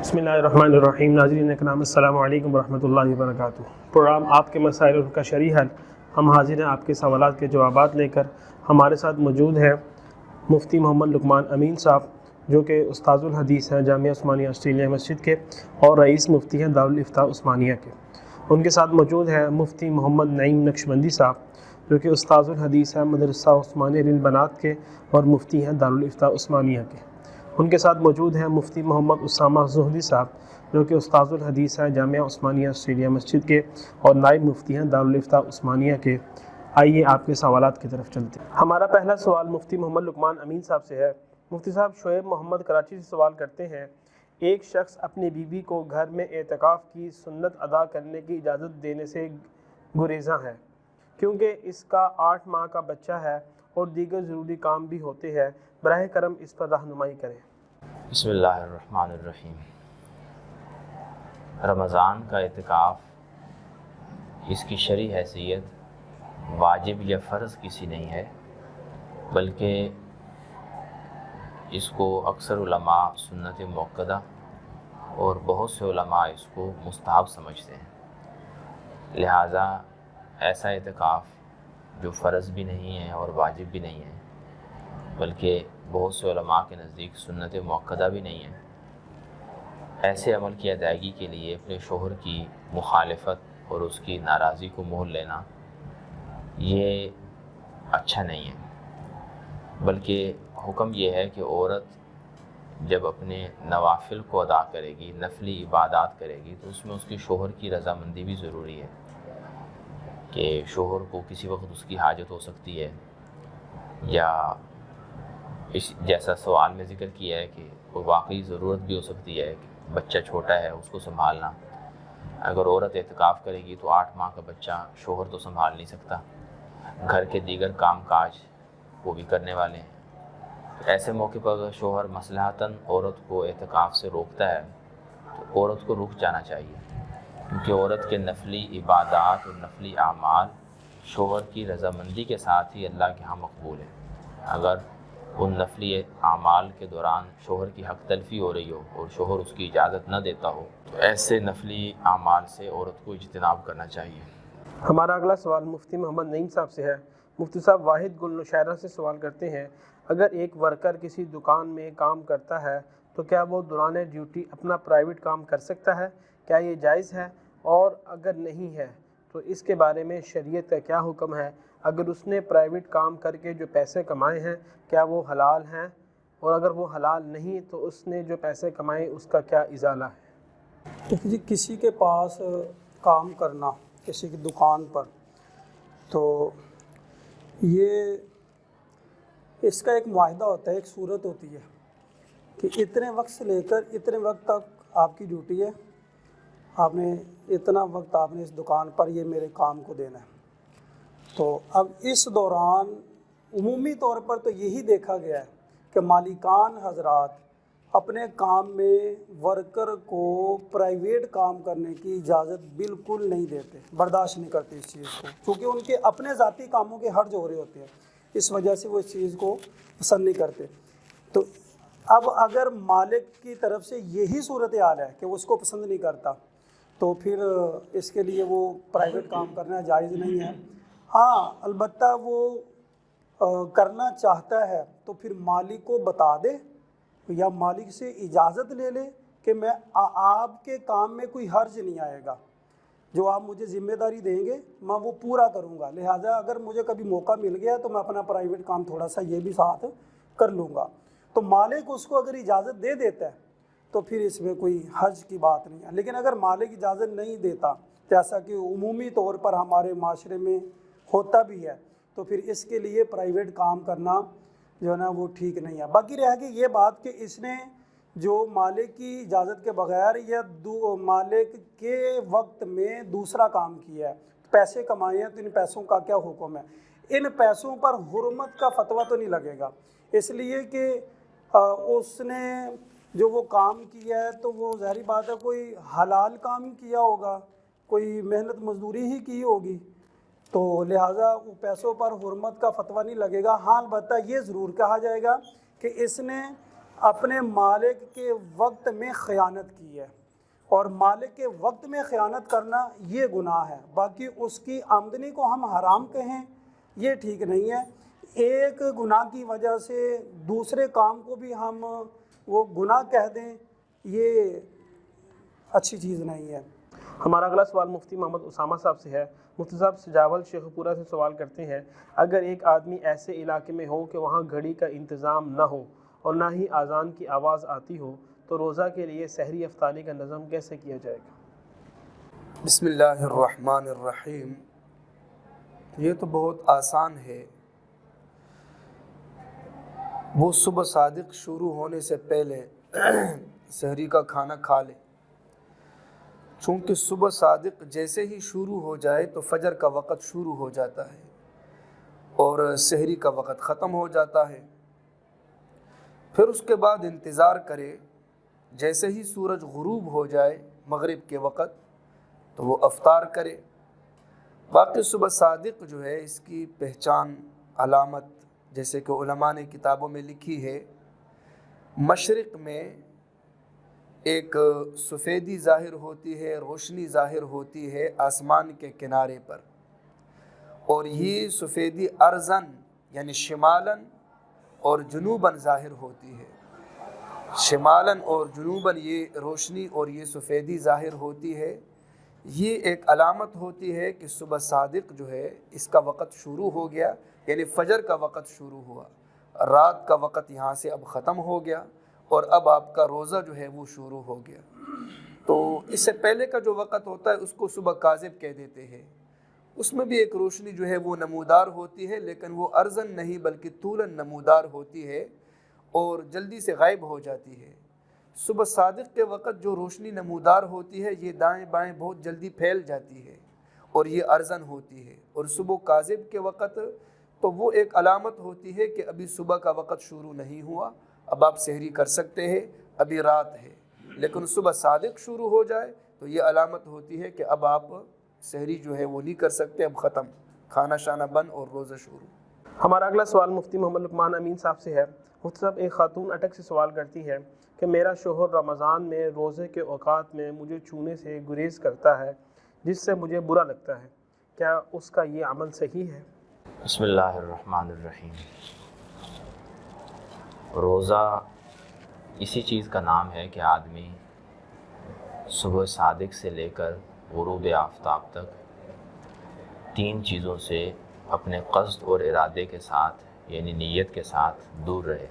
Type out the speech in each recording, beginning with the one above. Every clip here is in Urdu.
بسم اللہ الرحمن الرحیم۔ ناظرین اکرام السلام علیکم ورحمۃ اللہ وبرکاتہ۔ پروگرام آپ کے مسائل اور کا شرعی حل، ہم حاضر ہیں آپ کے سوالات کے جوابات لے کر۔ ہمارے ساتھ موجود ہیں مفتی محمد لقمان امین صاحب، جو کہ استاذ الحدیث ہیں جامعہ عثمانیہ آسٹریلیا مسجد کے اور رئیس مفتی ہیں دارالافتاء عثمانیہ کے۔ ان کے ساتھ موجود ہیں مفتی محمد نعیم نقشبندی صاحب، جو کہ استاذ الحدیث ہیں مدرسہ عثمانیہ للبنات کے اور مفتی ہیں دارالافتاء عثمانیہ کے۔ ان کے ساتھ موجود ہیں مفتی محمد اسامہ زہدی صاحب، جو کہ استاذ الحدیث ہیں جامعہ عثمانیہ آسٹریلیا مسجد کے اور نائب مفتی ہیں دارالافتاء عثمانیہ کے۔ آئیے آپ کے سوالات کی طرف چلتے ہیں۔ ہمارا پہلا سوال مفتی محمد لقمان امین صاحب سے ہے۔ مفتی صاحب، شعیب محمد کراچی سے سوال کرتے ہیں، ایک شخص اپنی بیوی کو گھر میں اعتکاف کی سنت ادا کرنے کی اجازت دینے سے گریزاں ہے، کیونکہ اس کا 8 ماہ کا بچہ ہے اور دیگر ضروری کام بھی ہوتے ہیں، براہ کرم اس پر رہنمائی کریں۔ بسم اللہ الرحمن الرحیم۔ رمضان کا اعتکاف، اس کی شرعی حیثیت واجب یا فرض کسی نہیں ہے، بلکہ اس کو اکثر علماء سنت مؤکدہ اور بہت سے علماء اس کو مستحب سمجھتے ہیں۔ لہٰذا ایسا اعتکاف جو فرض بھی نہیں ہے اور واجب بھی نہیں ہے، بلکہ بہت سے علماء کے نزدیک سنت مؤکدہ بھی نہیں ہے، ایسے عمل کی ادائیگی کے لیے اپنے شوہر کی مخالفت اور اس کی ناراضی کو مول لینا یہ اچھا نہیں ہے، بلکہ حکم یہ ہے کہ عورت جب اپنے نوافل کو ادا کرے گی، نفلی عبادات کرے گی، تو اس میں اس کی شوہر کی رضامندی بھی ضروری ہے، کہ شوہر کو کسی وقت اس کی حاجت ہو سکتی ہے، یا اس جیسا سوال میں ذکر کیا ہے کہ کوئی واقعی ضرورت بھی ہو سکتی ہے کہ بچہ چھوٹا ہے اس کو سنبھالنا۔ اگر عورت اعتکاف کرے گی تو 8 ماہ کا بچہ شوہر تو سنبھال نہیں سکتا، گھر کے دیگر کام کاج وہ بھی کرنے والے ہیں۔ ایسے موقع پر اگر شوہر مصلحتاً عورت کو اعتکاف سے روکتا ہے تو عورت کو رک جانا چاہیے، کیونکہ عورت کے نفلی عبادات اور نفلی اعمال شوہر کی رضامندی کے ساتھ ہی اللہ کے ہاں مقبول ہے۔ اگر ان نفلی اعمال کے دوران شوہر کی حق تلفی ہو رہی ہو اور شوہر اس کی اجازت نہ دیتا ہو تو ایسے نفلی اعمال سے عورت کو اجتناب کرنا چاہیے۔ ہمارا اگلا سوال مفتی محمد نعیم صاحب سے ہے۔ مفتی صاحب، واحد گل نشیرہ سے سوال کرتے ہیں، اگر ایک ورکر کسی دکان میں کام کرتا ہے تو کیا وہ دوران ڈیوٹی اپنا پرائیویٹ کام کر سکتا ہے؟ کیا یہ جائز ہے؟ اور اگر نہیں ہے تو اس کے بارے میں شریعت کا کیا حکم ہے؟ اگر اس نے پرائیویٹ کام کر کے جو پیسے کمائے ہیں کیا وہ حلال ہیں؟ اور اگر وہ حلال نہیں تو اس نے جو پیسے کمائے اس کا کیا ازالہ ہے؟ کسی کے پاس کام کرنا، کسی کی دکان پر، تو یہ اس کا ایک معاہدہ ہوتا ہے، ایک صورت ہوتی ہے کہ اتنے وقت سے لے کر اتنے وقت تک آپ کی ڈیوٹی ہے، آپ نے اتنا وقت آپ نے اس دکان پر یہ میرے کام کو دینا ہے۔ تو اب اس دوران عمومی طور پر تو یہی دیکھا گیا ہے کہ مالکان حضرات اپنے کام میں ورکر کو پرائیویٹ کام کرنے کی اجازت بالکل نہیں دیتے، برداشت نہیں کرتے اس چیز کو، کیونکہ ان کے اپنے ذاتی کاموں کے حرج ہو رہے ہوتے ہیں، اس وجہ سے وہ اس چیز کو پسند نہیں کرتے۔ تو اب اگر مالک کی طرف سے یہی صورتحال ہے کہ وہ اس کو پسند نہیں کرتا تو پھر اس کے لیے وہ پرائیویٹ کام کرنا جائز نہیں ہے۔ ہاں، البتہ وہ کرنا چاہتا ہے تو پھر مالک کو بتا دے یا مالک سے اجازت لے لے کہ میں آپ کے کام میں کوئی حرج نہیں آئے گا، جو آپ مجھے ذمہ داری دیں گے میں وہ پورا کروں گا، لہٰذا اگر مجھے کبھی موقع مل گیا تو میں اپنا پرائیویٹ کام تھوڑا سا یہ بھی ساتھ کر لوں گا۔ تو مالک اس کو اگر اجازت دے دیتا ہے تو پھر اس میں کوئی حرج کی بات نہیں ہے، لیکن اگر مالک اجازت نہیں دیتا، جیسا کہ عمومی طور پر ہمارے معاشرے میں ہوتا بھی ہے، تو پھر اس کے لیے پرائیویٹ کام کرنا جو ہے نا وہ ٹھیک نہیں ہے۔ باقی رہ گئی یہ بات کہ اس نے جو مالک کی اجازت کے بغیر یا مالک کے وقت میں دوسرا کام کیا ہے، پیسے کمائے ہیں، تو ان پیسوں کا کیا حکم ہے؟ ان پیسوں پر حرمت کا فتویٰ تو نہیں لگے گا، اس لیے کہ اس نے جو وہ کام کیا ہے تو وہ ظاہری بات ہے کوئی حلال کام کیا ہوگا، کوئی محنت مزدوری ہی کی ہوگی، تو لہٰذا وہ پیسوں پر حرمت کا فتویٰ نہیں لگے گا۔ ہاں، البتہ یہ ضرور کہا جائے گا کہ اس نے اپنے مالک کے وقت میں خیانت کی ہے، اور مالک کے وقت میں خیانت کرنا یہ گناہ ہے۔ باقی اس کی آمدنی کو ہم حرام کہیں یہ ٹھیک نہیں ہے۔ ایک گناہ کی وجہ سے دوسرے کام کو بھی ہم وہ گناہ کہہ دیں، یہ اچھی چیز نہیں ہے۔ ہمارا اگلا سوال مفتی محمد اسامہ صاحب سے ہے۔ مفتی صاحب سجاول شیخ پورہ سے سوال کرتے ہیں، اگر ایک آدمی ایسے علاقے میں ہو کہ وہاں گھڑی کا انتظام نہ ہو اور نہ ہی اذان کی آواز آتی ہو تو روزہ کے لیے سحری افطاری کا نظم کیسے کیا جائے گا؟ بسم اللہ الرحمن الرحیم۔ یہ تو بہت آسان ہے، وہ صبح صادق شروع ہونے سے پہلے سحری کا کھانا کھا لے، چونکہ صبح صادق جیسے ہی شروع ہو جائے تو فجر کا وقت شروع ہو جاتا ہے اور سحری کا وقت ختم ہو جاتا ہے۔ پھر اس کے بعد انتظار کرے، جیسے ہی سورج غروب ہو جائے مغرب کے وقت تو وہ افطار کرے۔ باقی صبح صادق جو ہے اس کی پہچان علامت جیسے کہ علماء نے کتابوں میں لکھی ہے، مشرق میں ایک سفیدی ظاہر ہوتی ہے، روشنی ظاہر ہوتی ہے آسمان کے کنارے پر، اور یہ سفیدی ارزن یعنی شمالاً اور جنوباً ظاہر ہوتی ہے۔ شمالاً اور جنوباً یہ روشنی اور یہ سفیدی ظاہر ہوتی ہے۔ یہ ایک علامت ہوتی ہے کہ صبح صادق جو ہے اس کا وقت شروع ہو گیا، یعنی فجر کا وقت شروع ہوا، رات کا وقت یہاں سے اب ختم ہو گیا اور اب آپ کا روزہ جو ہے وہ شروع ہو گیا۔ تو اس سے پہلے کا جو وقت ہوتا ہے اس کو صبح کاذب کہہ دیتے ہیں۔ اس میں بھی ایک روشنی جو ہے وہ نمودار ہوتی ہے، لیکن وہ ارزن نہیں بلکہ طولاً نمودار ہوتی ہے اور جلدی سے غائب ہو جاتی ہے۔ صبح صادق کے وقت جو روشنی نمودار ہوتی ہے یہ دائیں بائیں بہت جلدی پھیل جاتی ہے اور یہ ارزن ہوتی ہے، اور صبح کاذب کے وقت تو وہ ایک علامت ہوتی ہے کہ ابھی صبح کا وقت شروع نہیں ہوا، اب آپ سحری کر سکتے ہیں، ابھی رات ہے۔ لیکن صبح صادق شروع ہو جائے تو یہ علامت ہوتی ہے کہ اب آپ سحری جو ہے وہ نہیں کر سکتے، اب ختم، کھانا شانہ بند اور روزہ شروع۔ ہمارا اگلا سوال مفتی محمد لقمان امین صاحب سے ہے۔ مفتی صاحب، ایک خاتون اٹک سے سوال کرتی ہے کہ میرا شوہر رمضان میں روزے کے اوقات میں مجھے چھونے سے گریز کرتا ہے جس سے مجھے برا لگتا ہے، کیا اس کا یہ عمل صحیح ہے؟ بسم اللہ الرحمن الرحیم۔ روزہ اسی چیز کا نام ہے کہ آدمی صبح صادق سے لے کر غروب آفتاب تک تین چیزوں سے اپنے قصد اور ارادے کے ساتھ یعنی نیت کے ساتھ دور رہے،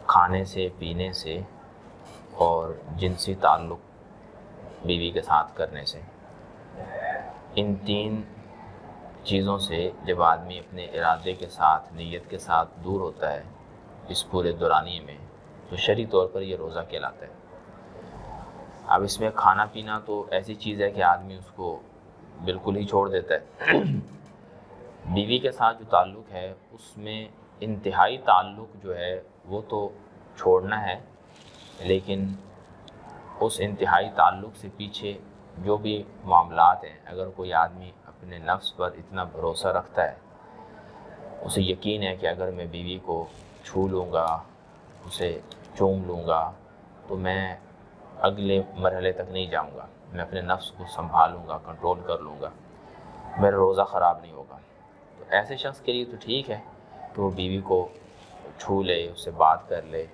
کھانے سے، پینے سے اور جنسی تعلق بیوی کے ساتھ کرنے سے۔ ان تین چیزوں سے جب آدمی اپنے ارادے کے ساتھ، نیت کے ساتھ دور ہوتا ہے اس پورے دورانیے میں تو شرعی طور پر یہ روزہ کہلاتا ہے۔ اب اس میں کھانا پینا تو ایسی چیز ہے کہ آدمی اس کو بالکل ہی چھوڑ دیتا ہے۔ بیوی کے ساتھ جو تعلق ہے اس میں انتہائی تعلق جو ہے وہ تو چھوڑنا ہے، لیکن اس انتہائی تعلق سے پیچھے جو بھی معاملات ہیں، اگر کوئی آدمی اپنے نفس پر اتنا بھروسہ رکھتا ہے، اسے یقین ہے کہ اگر میں بیوی کو چھو لوں گا، اسے چوم لوں گا تو میں اگلے مرحلے تک نہیں جاؤں گا، میں اپنے نفس کو سنبھالوں گا، کنٹرول کر لوں گا، میرا روزہ خراب نہیں ہوگا، تو ایسے شخص کے لیے تو ٹھیک ہے کہ وہ بیوی کو چھو لے، اس سے بات کر لے۔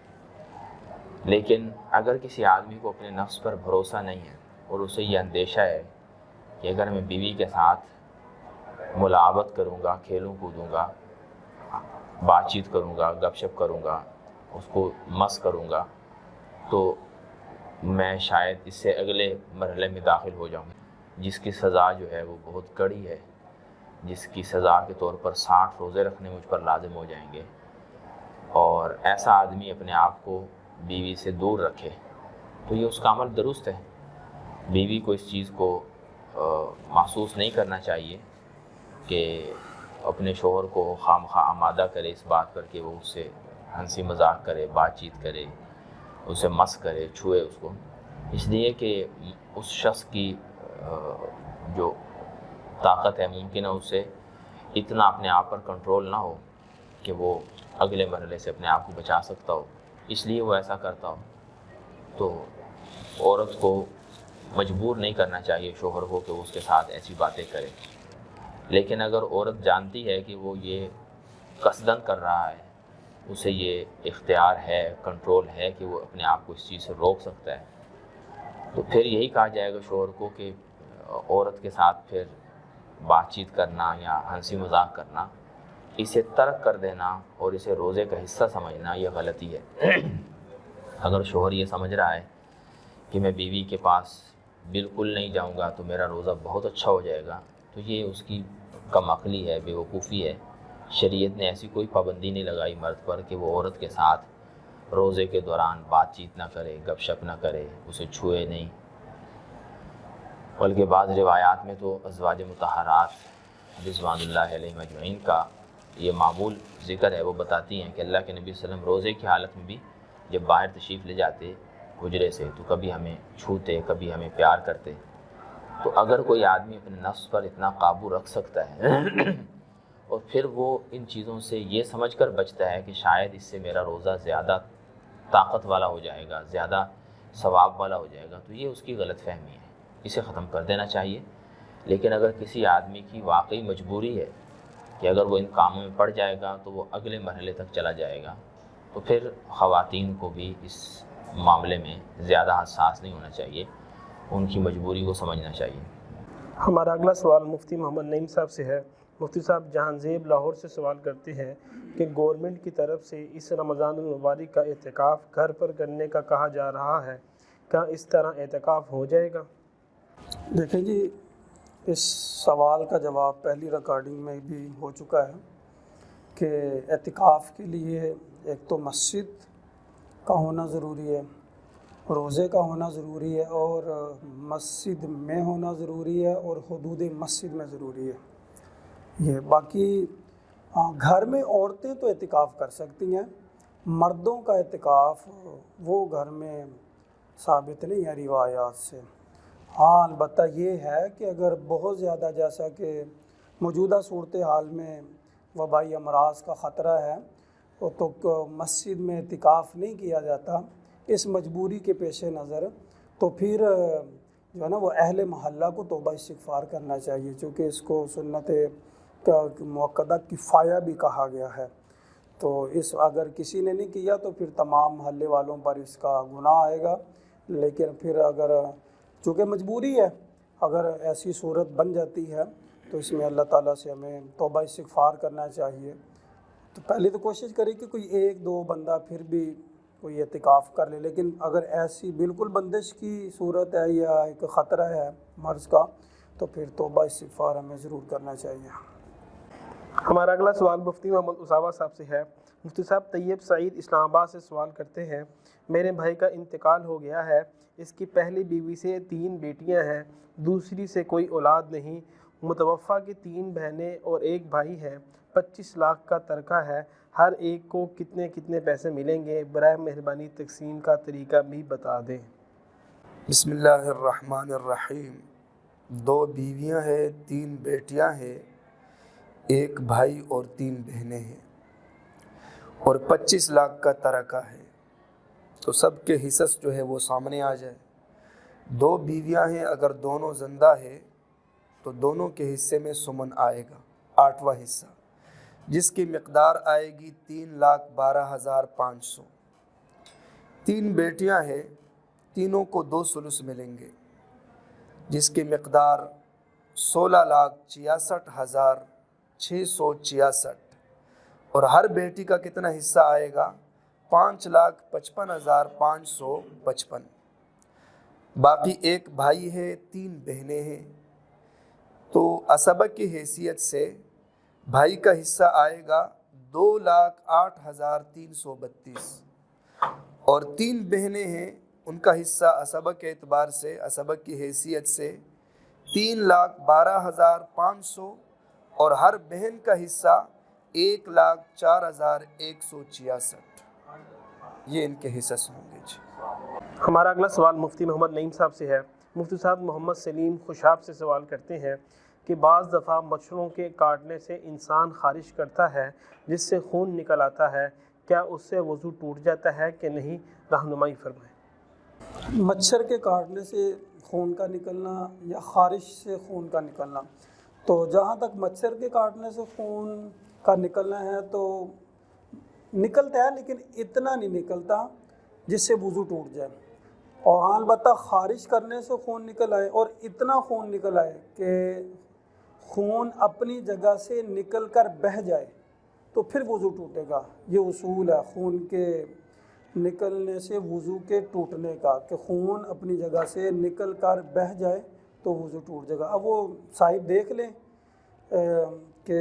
لیکن اگر کسی آدمی کو اپنے نفس پر بھروسہ نہیں ہے اور اسے یہ اندیشہ ہے کہ اگر میں بیوی کے ساتھ ملاعبت کروں گا، کھیلوں کودوں گا، بات چیت کروں گا، گپ شپ کروں گا، اس کو مس کروں گا تو میں شاید اس سے اگلے مرحلے میں داخل ہو جاؤں، جس کی سزا جو ہے وہ بہت کڑی ہے، جس کی سزا کے طور پر 60 روزے رکھنے مجھ پر لازم ہو جائیں گے، اور ایسا آدمی اپنے آپ کو بیوی سے دور رکھے تو یہ اس کا عمل درست ہے۔ بیوی کو اس چیز کو محسوس نہیں کرنا چاہیے کہ اپنے شوہر کو خواہ آمادہ کرے اس بات پر کہ وہ اس سے ہنسی مذاق کرے، بات چیت کرے، اسے مس کرے، چھوئے اس کو، اس لیے کہ اس شخص کی جو طاقت ہے ممکن ہے اسے اتنا اپنے آپ پر کنٹرول نہ ہو کہ وہ اگلے مرحلے سے اپنے آپ کو بچا سکتا ہو۔ اس لیے وہ ایسا کرتا ہو، تو عورت کو مجبور نہیں کرنا چاہیے شوہر کو کہ وہ اس کے ساتھ ایسی باتیں کرے۔ لیکن اگر عورت جانتی ہے کہ وہ یہ قصداً کر رہا ہے، اسے یہ اختیار ہے، کنٹرول ہے کہ وہ اپنے آپ کو اس چیز سے روک سکتا ہے، تو پھر یہی کہا جائے گا شوہر کو کہ عورت کے ساتھ پھر بات چیت کرنا یا ہنسی مذاق کرنا، اسے ترک کر دینا اور اسے روزے کا حصہ سمجھنا یہ غلطی ہے۔ اگر شوہر یہ سمجھ رہا ہے کہ میں بیوی کے پاس بالکل نہیں جاؤں گا تو میرا روزہ بہت اچھا ہو جائے گا، تو یہ اس کی کم عقلی ہے، بے وقوفی ہے۔ شریعت نے ایسی کوئی پابندی نہیں لگائی مرد پر کہ وہ عورت کے ساتھ روزے کے دوران بات چیت نہ کرے، گپ شپ نہ کرے، اسے چھوئے نہیں۔ بلکہ بعض روایات میں تو ازواج مطہرات رضوان اللہ علیہم اجمعین کا یہ معمول ذکر ہے، وہ بتاتی ہیں کہ اللہ کے نبی صلی اللہ علیہ وسلم روزے کی حالت میں بھی جب باہر تشریف لے جاتے حجرے سے تو کبھی ہمیں چھوتے، کبھی ہمیں پیار کرتے۔ تو اگر کوئی آدمی اپنے نفس پر اتنا قابو رکھ سکتا ہے اور پھر وہ ان چیزوں سے یہ سمجھ کر بچتا ہے کہ شاید اس سے میرا روزہ زیادہ طاقت والا ہو جائے گا، زیادہ ثواب والا ہو جائے گا، تو یہ اس کی غلط فہمی ہے، اسے ختم کر دینا چاہیے۔ لیکن اگر کسی آدمی کی واقعی مجبوری ہے کہ اگر وہ ان کاموں میں پڑ جائے گا تو وہ اگلے مرحلے تک چلا جائے گا، تو پھر خواتین کو بھی اس معاملے میں زیادہ حساس نہیں ہونا چاہیے، ان کی مجبوری کو سمجھنا چاہیے۔ ہمارا اگلا سوال مفتی محمد نعیم صاحب سے ہے۔ مفتی صاحب جہان زیب لاہور سے سوال کرتے ہیں کہ گورنمنٹ کی طرف سے اس رمضان المبارک کا اعتکاف گھر پر کرنے کا کہا جا رہا ہے، کیا اس طرح اعتکاف ہو جائے گا؟ دیکھیں جی، اس سوال کا جواب پہلی ریکارڈنگ میں بھی ہو چکا ہے کہ اعتکاف کے لیے ایک تو مسجد کا ہونا ضروری ہے، روزے کا ہونا ضروری ہے، اور مسجد میں ہونا ضروری ہے، اور حدود مسجد میں ضروری ہے۔ یہ باقی گھر میں عورتیں تو اعتکاف کر سکتی ہیں، مردوں کا اعتکاف وہ گھر میں ثابت نہیں ہے روایات سے۔ ہاں البتہ یہ ہے کہ اگر بہت زیادہ، جیسا کہ موجودہ صورتحال میں وبائی امراض کا خطرہ ہے، تو مسجد میں اعتکاف نہیں کیا جاتا، اس مجبوری کے پیش نظر تو پھر جو ہے نا وہ اہل محلہ کو توبہ استغفار کرنا چاہیے، چونکہ اس کو سنت مؤکدہ کفایہ بھی کہا گیا ہے۔ تو اگر کسی نے نہیں کیا تو پھر تمام محلے والوں پر اس کا گناہ آئے گا۔ لیکن پھر اگر چونکہ مجبوری ہے، اگر ایسی صورت بن جاتی ہے تو اس میں اللہ تعالیٰ سے ہمیں توبہ استغفار کرنا چاہیے۔ تو پہلے تو کوشش کریں کہ کوئی ایک دو بندہ پھر بھی کوئی اعتکاف کر لے، لیکن اگر ایسی بالکل بندش کی صورت ہے یا ایک خطرہ ہے مرض کا تو پھر توبہ استغفار ہمیں ضرور کرنا چاہیے۔ ہمارا اگلا سوال مفتی محمد اسامہ صاحب سے ہے۔ مفتی صاحب طیب سعید اسلام آباد سے سوال کرتے ہیں، میرے بھائی کا انتقال ہو گیا ہے، اس کی پہلی بیوی سے 3 بیٹیاں ہیں، دوسری سے کوئی اولاد نہیں، متوفی کی 3 بہنیں اور 1 بھائی ہے، 25 لاکھ کا ترکہ ہے، ہر ایک کو کتنے پیسے ملیں گے؟ برائے مہربانی تقسیم کا طریقہ بھی بتا دیں۔ بسم اللہ الرحمن الرحیم۔ 2 بیویاں ہیں، 3 بیٹیاں ہیں، 1 بھائی اور 3 بہنیں ہیں، اور 25 لاکھ کا ترکہ ہے، تو سب کے حصص جو ہے وہ سامنے آ جائے۔ 2 بیویاں ہیں، اگر دونوں زندہ ہیں تو دونوں کے حصے میں سمن آئے گا، 8واں حصہ، جس کی مقدار آئے گی 3,12,500۔ 3 بیٹیاں ہیں، تینوں کو 2 ثلث ملیں گے، جس کی مقدار 16,66,666، اور ہر بیٹی کا کتنا حصہ آئے گا؟ 5,55,555۔ باقی 1 بھائی ہے، 3 بہنیں ہیں، تو اسبہ کی حیثیت سے بھائی کا حصہ آئے گا 2,08,332، اور 3 بہنیں ہیں، ان کا حصہ اسبہ کے اعتبار سے، اسبہ کی حیثیت سے 3,12,500، اور ہر بہن کا حصہ 1,04,166۔ یہ ان کے حصص ہوں گے جی۔ ہمارا اگلا سوال مفتی محمد نعیم صاحب سے ہے۔ مفتی صاحب محمد سلیم خوشاب سے سوال کرتے ہیں کہ بعض دفعہ مچھروں کے کاٹنے سے انسان خارش کرتا ہے جس سے خون نکل آتا ہے، کیا اس سے وضو ٹوٹ جاتا ہے کہ نہیں؟ رہنمائی فرمائیں۔ مچھر کے کاٹنے سے خون کا نکلنا یا خارش سے خون کا نکلنا، تو جہاں تک مچھر کے کاٹنے سے خون کا نکلنا ہے تو نکلتا ہے، لیکن اتنا نہیں نکلتا جس سے وضو ٹوٹ جائے۔ اور ہاں البتہ خارش کرنے سے خون نکل آئے اور اتنا خون نکل آئے کہ خون اپنی جگہ سے نکل کر بہہ جائے تو پھر وضو ٹوٹے گا۔ یہ اصول ہے خون کے نکلنے سے وضو کے ٹوٹنے کا، کہ خون اپنی جگہ سے نکل کر بہہ جائے تو وضو ٹوٹ جائے گا۔ اب وہ صاحب دیکھ لیں کہ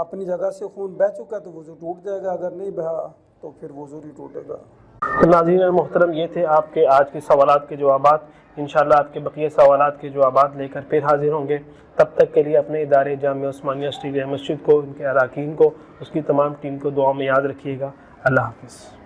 اپنی جگہ سے خون بہہ چکا تو وضو ٹوٹ جائے گا، اگر نہیں بہا تو پھر وضو نہیں ٹوٹے گا۔ تو ناظرین محترم، یہ تھے آپ کے آج کے سوالات کے جوابات۔ انشاءاللہ آپ کے بقیہ سوالات کے جوابات لے کر پھر حاضر ہوں گے۔ تب تک کے لیے اپنے ادارے جامعہ عثمانیہ اسٹیڈیم مسجد کو، ان کے اراکین کو، اس کی تمام ٹیم کو دعا میں یاد رکھیے گا۔ اللہ حافظ۔